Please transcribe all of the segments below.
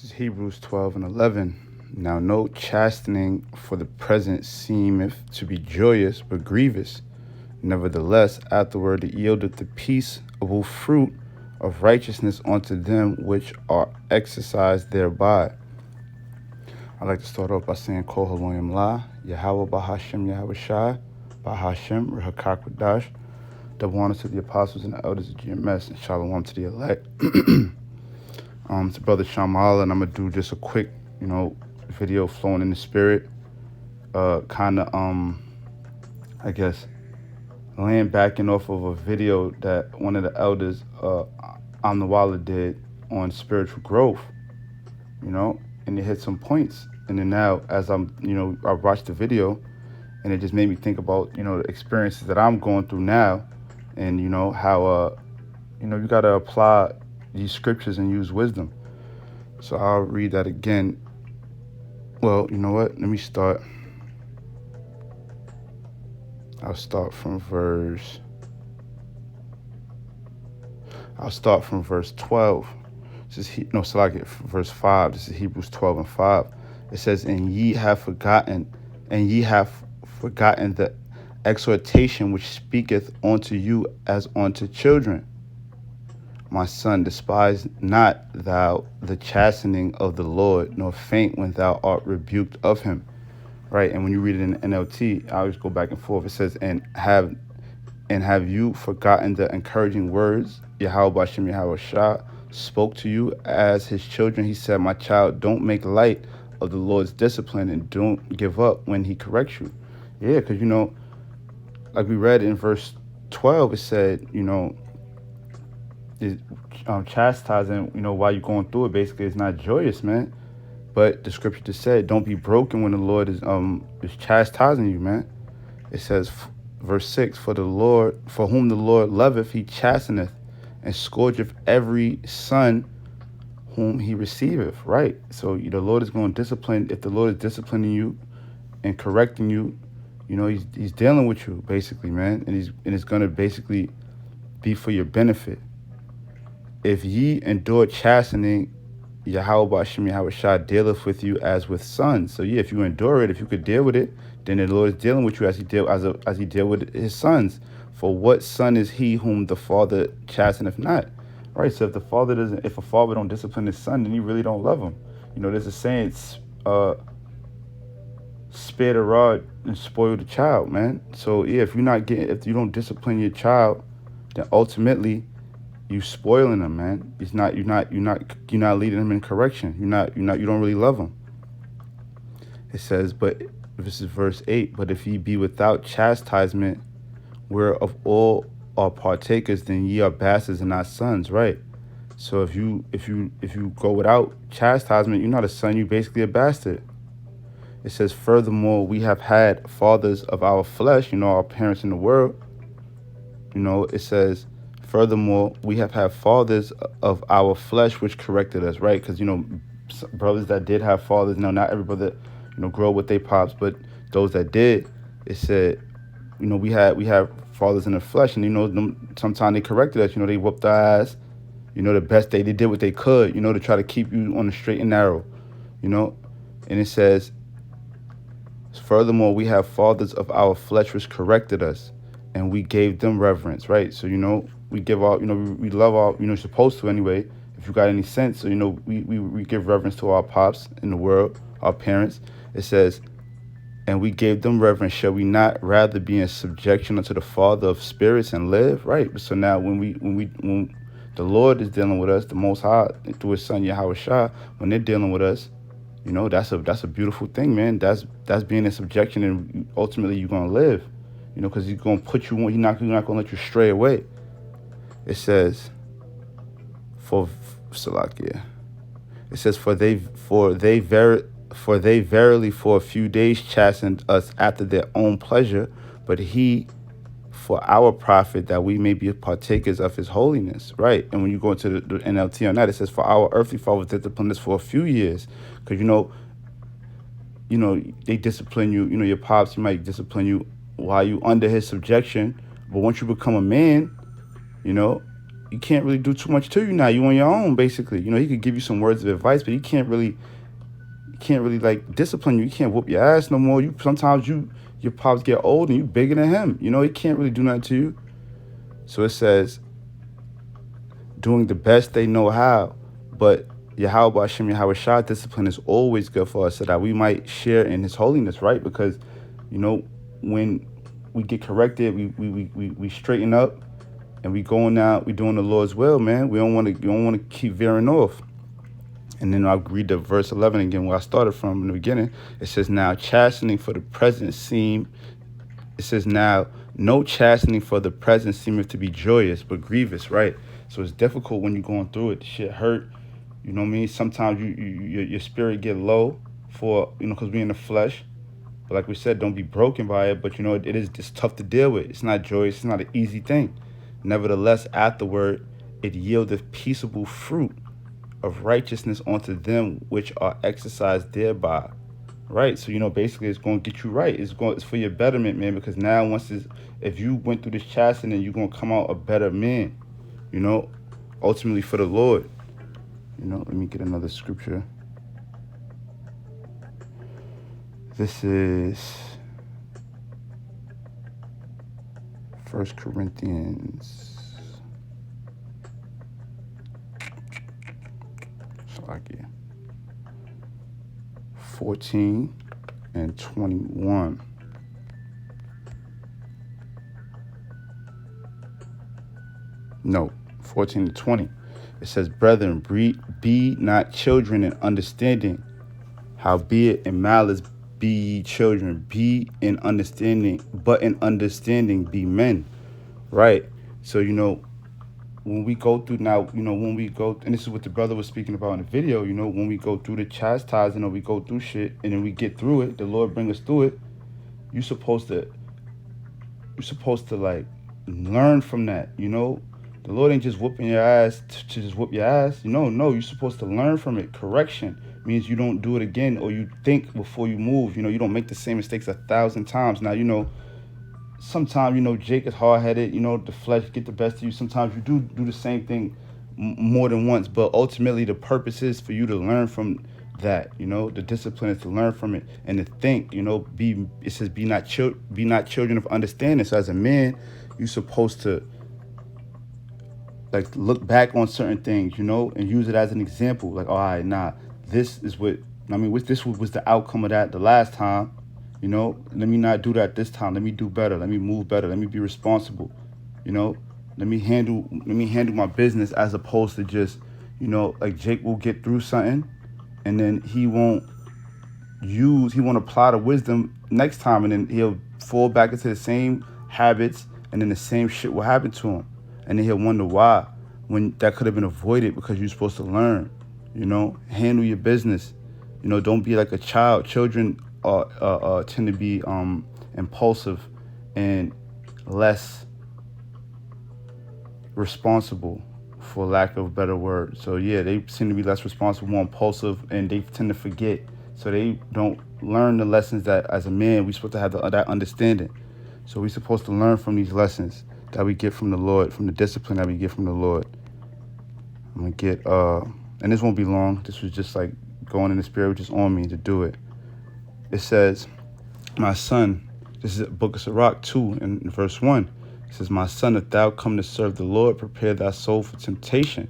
This is Hebrews 12 and 11. Now no chastening for the present seemeth to be joyous, but grievous. Nevertheless, afterward it yieldeth the peaceable fruit of righteousness unto them which are exercised thereby. I'd like to start off by saying, Kol Haloyim La, Yahweh Bahashem Yahweh Shai, Bahashem Rehakwadash. Double honors to the apostles and the elders of GMS, and shalom to the elect. It's Brother Shamal, and I'm going to do just a quick, video flowing in the spirit. I guess, laying backing off of a video that one of the elders, Amnawala, did on spiritual growth, and it hit some points. And then now, as I watched the video, and it just made me think about, the experiences that I'm going through now, and, how, you got to apply these scriptures and use wisdom. So I'll read that again. Well, you know what? Let me start. I'll start from verse 12. This is verse 5. This is Hebrews 12 and 5. It says, and ye have forgotten the exhortation which speaketh unto you as unto children. My son, despise not thou the chastening of the Lord, nor faint when thou art rebuked of him. Right, and when you read it in NLT, I always go back and forth. It says, and have you forgotten the encouraging words Yahweh Bashem Yahweh Shah spoke to you as his children? He said, my child, don't make light of the Lord's discipline and don't give up when he corrects you. Yeah, because, like we read in verse 12, it said, chastising, while you're going through it, basically, it's not joyous, man. But the scripture just said, don't be broken when the Lord is chastising you, man. It says, verse 6, for whom the Lord loveth, he chasteneth, and scourgeth every son whom he receiveth. Right. So the Lord is going to discipline. If the Lord is disciplining you and correcting you, he's dealing with you, basically, man. And it's going to basically be for your benefit. If ye endure chastening, Yahweh Bashem Yahweh Shah dealeth with you as with sons. So yeah, if you endure it, if you could deal with it, then the Lord is dealing with you as he deal with his sons. For what son is he whom the father chasteneth not? Right. So if a father don't discipline his son, then he really don't love him. There's a saying, spare the rod and spoil the child, man. So yeah, if you don't discipline your child, then ultimately you spoiling them, man. You're not leading them in correction. You don't really love them. It says, but this is verse 8, but if ye be without chastisement, whereof all are partakers, then ye are bastards and not sons, right? So if you go without chastisement, you're not a son, you're basically a bastard. It says, furthermore, we have had fathers of our flesh, our parents in the world. It says, furthermore, we have had fathers of our flesh which corrected us, right? Because, brothers that did have fathers, not every brother, grow with their pops, but those that did, it said, we have fathers in the flesh, and, sometimes they corrected us, they whooped our ass, the best they did what they could, to try to keep you on the straight and narrow, and it says, furthermore, we have fathers of our flesh which corrected us, and we gave them reverence, right? So, we give our, we love our, supposed to anyway, if you got any sense. So, we give reverence to our pops in the world, our parents. It says, and we gave them reverence. Shall we not rather be in subjection unto the Father of spirits and live? Right. So now when the Lord is dealing with us, the Most High, through his son, Yahweh Shah, when they're dealing with us, that's a beautiful thing, man. That's being in subjection, and ultimately you're going to live, because he's going to put you on, he's not going to let you stray away. It says, for they verily for a few days chastened us after their own pleasure, but he for our profit, that we may be partakers of his holiness. Right. And when you go into the NLT on that, it says, for our earthly fathers disciplined us for a few years. Because, they discipline you, your pops, he might discipline you while you under his subjection. But once you become a man, he can't really do too much to you now. You on your own, basically. He could give you some words of advice, but he can't really like discipline you. He can't whoop your ass no more. Your pops get old and you bigger than him. He can't really do nothing to you. So it says, doing the best they know how, but Yahweh Hashem Yahweh Shah, discipline is always good for us so that we might share in his holiness, right? Because, when we get corrected, we straighten up and we going out, we doing the Lord's will, man. We don't want to keep veering off. And then I'll read the verse 11 again where I started from in the beginning. It says, now chastening for the present it says, now no chastening for the present seemeth to be joyous, but grievous, right? So it's difficult when you're going through it. The shit hurt. You know what I mean? Sometimes your spirit get low for, because we're in the flesh. But like we said, don't be broken by it. But, it is just tough to deal with. It's not joyous. It's not an easy thing. Nevertheless, afterward, it yieldeth peaceable fruit of righteousness unto them which are exercised thereby. Right? So, basically it's going to get you right. It's for your betterment, man, because now if you went through this chastening, you're going to come out a better man, ultimately for the Lord. Let me get another scripture. This is 1 Corinthians. Salakia. 14 and 21. No, 14 and 20. It says, brethren, be not children in understanding, howbeit in malice be ye children, be in understanding, but in understanding be men. Right? So, when we go through now, and this is what the brother was speaking about in the video, when we go through the chastising or we go through shit and then we get through it, the Lord bring us through it, you're supposed to like learn from that, The Lord ain't just whooping your ass to just whoop your ass. No, you're supposed to learn from it. Correction means you don't do it again, or you think before you move. You don't make the same mistakes 1,000 times. Now, sometimes, Jake is hard-headed. The flesh get the best of you. Sometimes you do the same thing more than once. But ultimately, the purpose is for you to learn from that. The discipline is to learn from it and to think. It says, be not children of understanding. So as a man, you're supposed to like look back on certain things, and use it as an example. Like, all right, this is this was the outcome of that the last time. Let me not do that this time. Let me do better. Let me move better. Let me be responsible. Let me handle my business, as opposed to just, like Jake will get through something and then he won't apply the wisdom next time, and then he'll fall back into the same habits, and then the same shit will happen to him. And then he'll wonder why, when that could have been avoided because you're supposed to learn, handle your business. Don't be like a child. Children tend to be impulsive and less responsible, for lack of a better word. So yeah, they seem to be less responsible, more impulsive, and they tend to forget. So they don't learn the lessons that as a man we're supposed to have that understanding. So we're supposed to learn from these lessons that we get from the Lord, from the discipline that we get from the Lord. I'm going to get, and this won't be long. This was just like going in the spirit, which is on me to do it. It says, my son, this is Book of Sirach 2 in verse 1. It says, my son, if thou come to serve the Lord, prepare thy soul for temptation.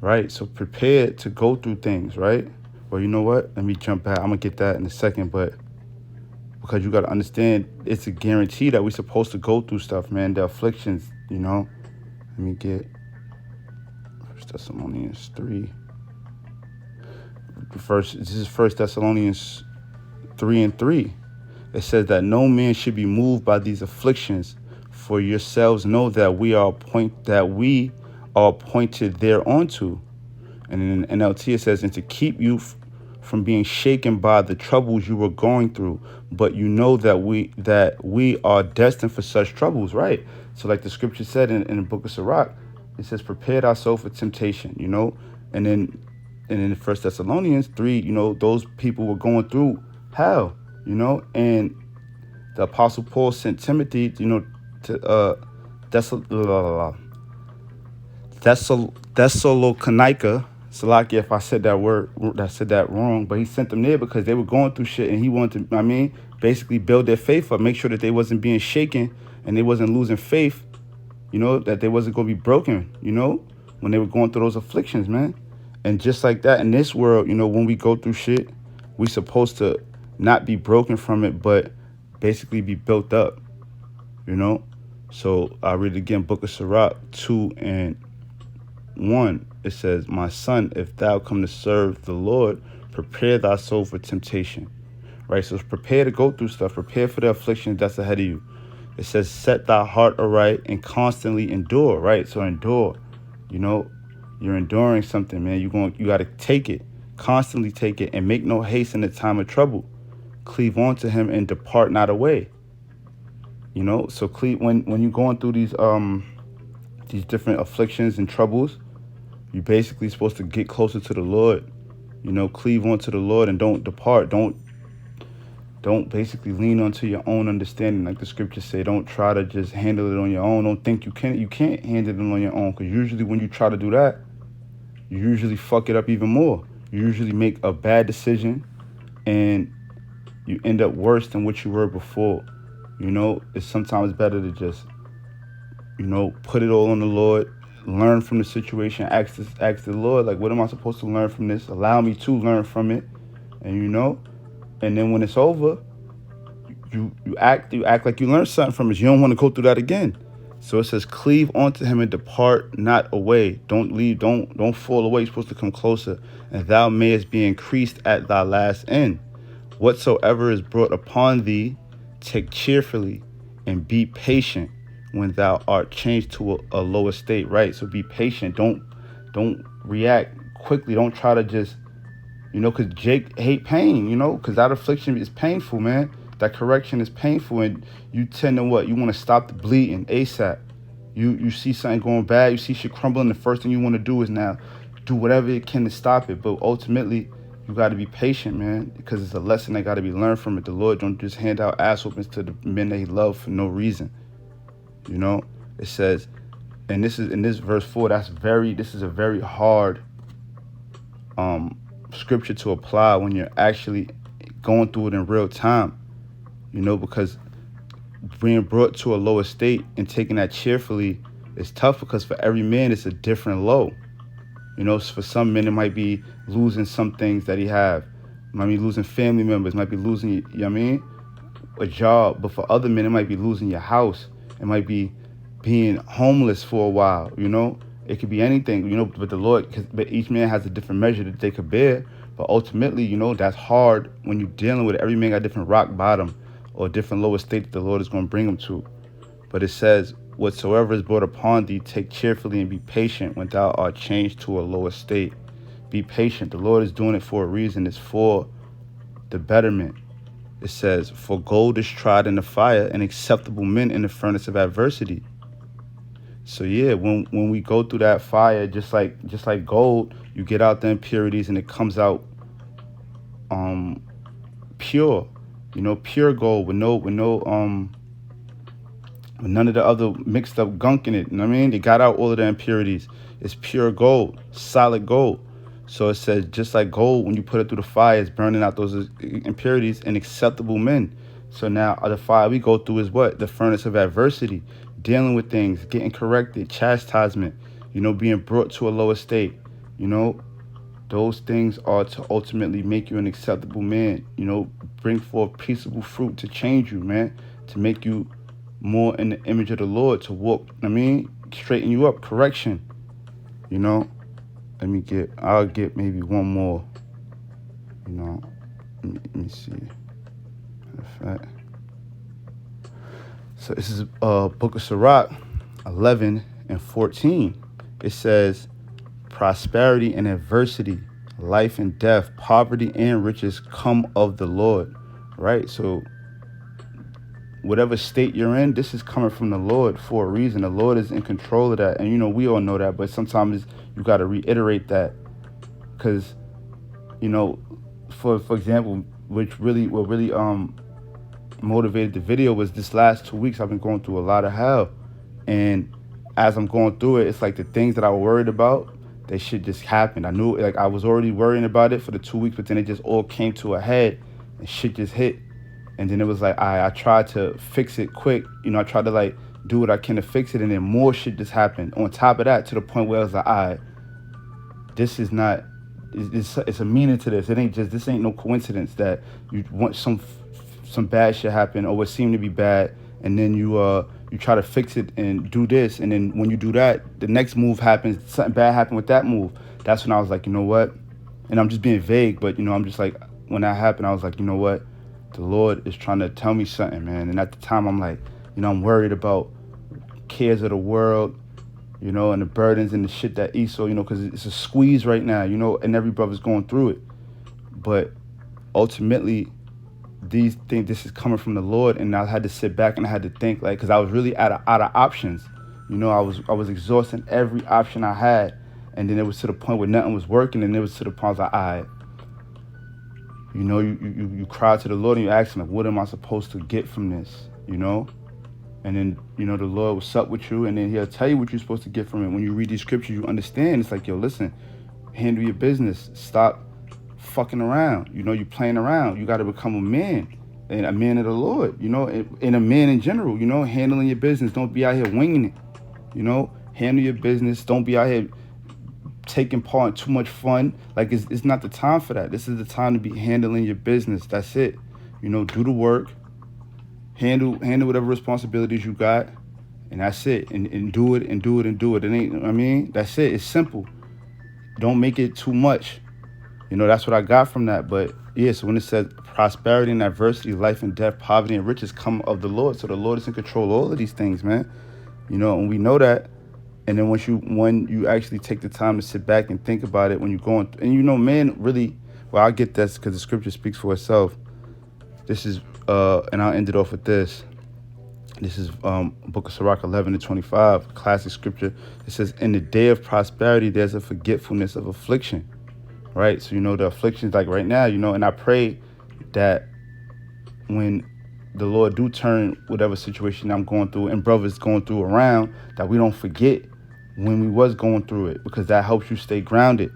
Right? So prepare to go through things, right? Well, you know what? Let me jump back. I'm going to get that in a second, but because you got to understand, it's a guarantee that we're supposed to go through stuff, man. The afflictions, Let me get 1 Thessalonians 3. This is 1 Thessalonians 3:3. It says that no man should be moved by these afflictions, for yourselves know that we are appointed thereunto. And in NLT it says, and to keep you from being shaken by the troubles you were going through, but you know that we are destined for such troubles, right? So like the scripture said in the Book of Sirach, it says, prepare ourselves for temptation, and then in 1 Thessalonians 3, those people were going through hell, and the Apostle Paul sent Timothy, to That's Solo Kanika. Salaki, if I said that wrong, but he sent them there because they were going through shit, and he wanted to, basically build their faith up, make sure that they wasn't being shaken and they wasn't losing faith, that they wasn't going to be broken, when they were going through those afflictions, man. And just like that in this world, when we go through shit, we supposed to not be broken from it, but basically be built up, you know. So I read again, Book of Sirach 2:1. It says, "My son, if thou come to serve the Lord, prepare thy soul for temptation." Right? So prepare to go through stuff. Prepare for the affliction that's ahead of you. It says, "Set thy heart aright and constantly endure." Right? So endure. You're enduring something, man. You got to take it. Constantly take it and make no haste in the time of trouble. Cleave on to him and depart not away. So cleave when you're going through these different afflictions and troubles, you're basically supposed to get closer to the Lord. Cleave on to the Lord and don't depart. Don't basically lean onto your own understanding, like the scriptures say. Don't try to just handle it on your own. Don't think you can't handle it on your own, because usually when you try to do that, you usually fuck it up even more. You usually make a bad decision and you end up worse than what you were before. It's sometimes better to just, put it all on the Lord, learn from the situation, ask the Lord, like, what am I supposed to learn from this? Allow me to learn from it. And and then when it's over, you act like you learned something from it. You don't want to go through that again. So it says, cleave onto him and depart not away. Don't leave, don't fall away. You're supposed to come closer, and thou mayest be increased at thy last end. Whatsoever is brought upon thee, take cheerfully, and be patient when thou art changed to a lower state. Right? So be patient. Don't react quickly. Don't try to just, because Jake hate pain, because that affliction is painful, man. That correction is painful, and you tend to what? You want to stop the bleeding ASAP. You see something going bad, you see shit crumbling, the first thing you want to do is now do whatever it can to stop it. But ultimately, you got to be patient, man, because it's a lesson that got to be learned from it. The Lord don't just hand out ass whoopings to the men that he loves for no reason. It says, and this is in this verse 4, this is a very hard scripture to apply when you're actually going through it in real time. Because being brought to a lower state and taking that cheerfully is tough, because for every man it's a different low. For some men it might be losing some things that he have. It might be losing family members, might be losing, a job. But for other men it might be losing your house. It might be being homeless for a while, It could be anything, but the Lord, but each man has a different measure that they could bear. But ultimately, that's hard when you're dealing with it. Every man got a different rock bottom or a different lower state that the Lord is going to bring them to. But it says, whatsoever is brought upon thee, take cheerfully and be patient when thou art changed to a lower state. Be patient. The Lord is doing it for a reason. It's for the betterment. It says, for gold is tried in the fire, and acceptable men in the furnace of adversity. So yeah, when we go through that fire, just like gold, you get out the impurities and it comes out pure. Pure gold with none of the other mixed up gunk in it. They got out all of the impurities. It's pure gold, solid gold. So it says, just like gold, when you put it through the fire, it's burning out those impurities, and acceptable men. So now the fire we go through is what? The furnace of adversity, dealing with things, getting corrected, chastisement, being brought to a lower state. Those things are to ultimately make you an acceptable man, bring forth peaceable fruit to change you, man, to make you more in the image of the Lord, to walk, straighten you up, correction, I'll get maybe one more, let me see. Matter of fact. So this is Book of Sirach 11:14. It says, prosperity and adversity, life and death, poverty and riches come of the Lord. Right? So whatever state you're in, this is coming from the Lord for a reason. The Lord is in control of that. And, we all know that. But sometimes you got to reiterate that. Because, for example, what really motivated the video was this last 2 weeks I've been going through a lot of hell. And as I'm going through it, it's like the things that I was worried about, they shit just happened. I knew, like, I was already worrying about it for the 2 weeks, but then it just all came to a head and shit just hit. And then it was like, I tried to fix it quick. I tried to like do what I can to fix it, and then more shit just happened on top of that, to the point where I was like, this is not, it's a meaning to this. This ain't no coincidence that you want some bad shit happen, or what seemed to be bad, and then you try to fix it and do this, and then when you do that, the next move happens, something bad happened with that move. That's when I was like, you know what? And I'm just being vague, but I'm just like, when that happened, I was like, you know what? The Lord is trying to tell me something, man. And at the time, I'm like, I'm worried about cares of the world, and the burdens and the shit that Esau, because it's a squeeze right now, and every brother's going through it. But ultimately, these things, this is coming from the Lord, and I had to sit back and I had to think, like, because I was really out of options. I was exhausting every option I had, and then it was to the point where nothing was working, and it was to the point I was like, all right. You cry to the Lord and you ask him, like, what am I supposed to get from this? And then, the Lord will sup with you, and then he'll tell you what you're supposed to get from it. When you read these scriptures, you understand. It's like, yo, listen, handle your business. Stop fucking around. You're playing around. You got to become a man, and a man of the Lord, and a man in general, handling your business. Don't be out here winging it, handle your business. Don't be out here taking part in too much fun. Like, it's not the time for that. This is the time to be handling your business. That's it. Do the work, handle whatever responsibilities you got, and that's it. And do it and do it and do it. It ain't, that's it. It's simple. Don't make it too much. That's what I got from that. But yeah, so when it says prosperity and adversity, life and death, poverty and riches come of the Lord. So the Lord is in control of all of these things, man. And we know that. And then when you actually take the time to sit back and think about it, when you're going, and man, really, well, I get this because the scripture speaks for itself. This is, and I'll end it off with this. This is Book of Sirach 11-25, classic scripture. It says, in the day of prosperity, there's a forgetfulness of affliction, right? So, the afflictions, like right now, and I pray that when the Lord do turn whatever situation I'm going through and brothers going through around, that we don't forget when we was going through it, because that helps you stay grounded.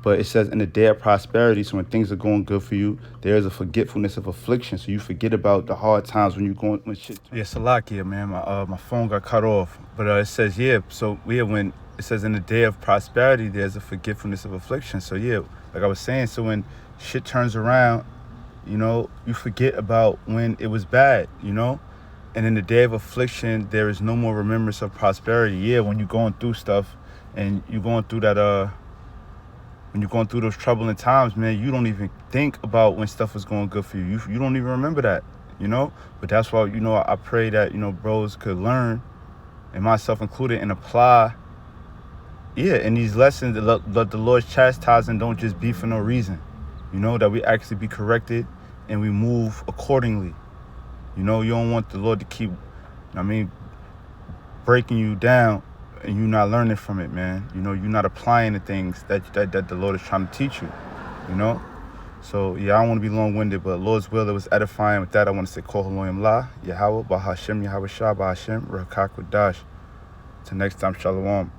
But it says in the day of prosperity, so when things are going good for you, there is a forgetfulness of affliction. So you forget about the hard times when shit. Yeah, Salakia, man, my phone got cut off. But it says, when it says in the day of prosperity, there's a forgetfulness of affliction. So yeah, like I was saying, so when shit turns around, you forget about when it was bad, And in the day of affliction, there is no more remembrance of prosperity. Yeah, when you're going through stuff and you're going through that, when you're going through those troubling times, man, you don't even think about when stuff was going good for you. You don't even remember that, But that's why, I pray that, bros could learn, and myself included, and apply. Yeah, and these lessons that the Lord's chastising don't just be for no reason. That we actually be corrected and we move accordingly. You don't want the Lord to keep, breaking you down and you not learning from it, man. You're not applying the things that the Lord is trying to teach you, So, yeah, I don't want to be long-winded, but Lord's will, it was edifying. With that, I want to say, Kol Haloyim La, Yahweh, Bahashem, Yahweh Shah, Bahashem, Rakak Dash. Till next time, Shalom.